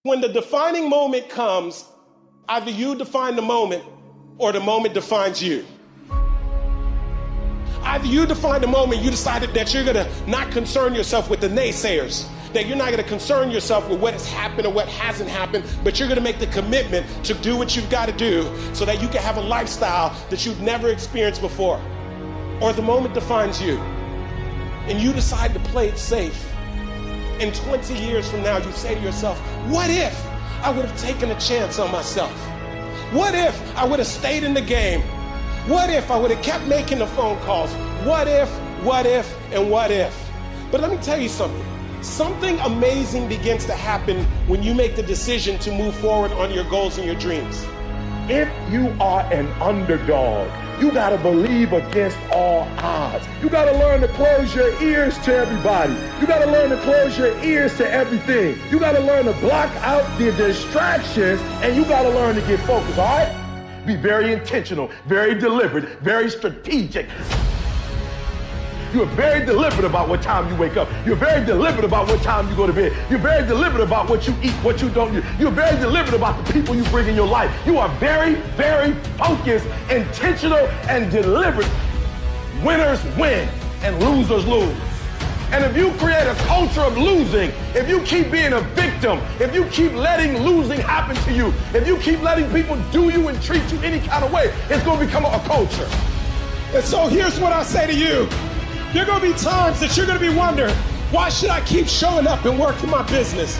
When the defining moment comes, either you define the moment or the moment defines you. Either you define the moment, you decided that you're gonna not concern yourself with the naysayers, that you're not gonna concern yourself with what has happened or what hasn't happened, but you're gonna make the commitment to do what you've gotta do so that you can have a lifestyle that you've never experienced before. Or the moment defines you, and you decide to play it safe. And 20 years from now, you say to yourself, what if I would have taken a chance on myself? What if I would have stayed in the game? What if I would have kept making the phone calls? What if, and what if? But let me tell you something. Something amazing begins to happen when you make the decision to move forward on your goals and your dreams. If you are an underdog, you gotta believe against all odds. You gotta learn to close your ears to everybody. You gotta learn to close your ears to everything. You gotta learn to block out the distractions, and you gotta learn to get focused, all right? Be very intentional, very deliberate, very strategic. You are very deliberate about what time you wake up. You're very deliberate about what time you go to bed. You're very deliberate about what you eat, what you don't eat. You're very deliberate about the people you bring in your life. You are very, very focused, intentional, and deliberate. Winners win and losers lose. And if you create a culture of losing, if you keep being a victim, if you keep letting losing happen to you, if you keep letting people do you and treat you any kind of way, it's going to become a culture. And so here's what I say to you. There are going to be times that you're going to be wondering, why should I keep showing up and working my business?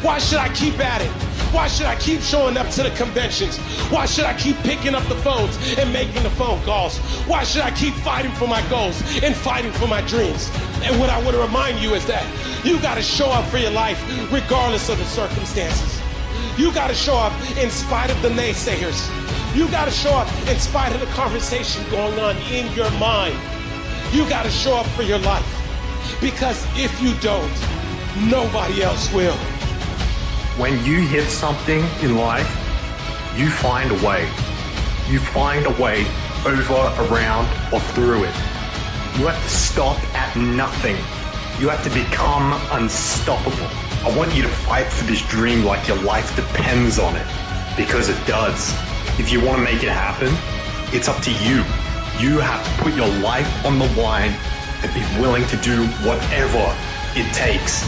Why should I keep at it? Why should I keep showing up to the conventions? Why should I keep picking up the phones and making the phone calls? Why should I keep fighting for my goals and fighting for my dreams? And what I want to remind you is that you got to show up for your life regardless of the circumstances. You got to show up in spite of the naysayers. You got to show up in spite of the conversation going on in your mind. You got to show up for your life, because if you don't, nobody else will. When you hit something in life, you find a way. You find a way over, around, or through it. You have to stop at nothing. You have to become unstoppable. I want you to fight for this dream like your life depends on it, because it does. If you want to make it happen, it's up to you. You have to put your life on the line and be willing to do whatever it takes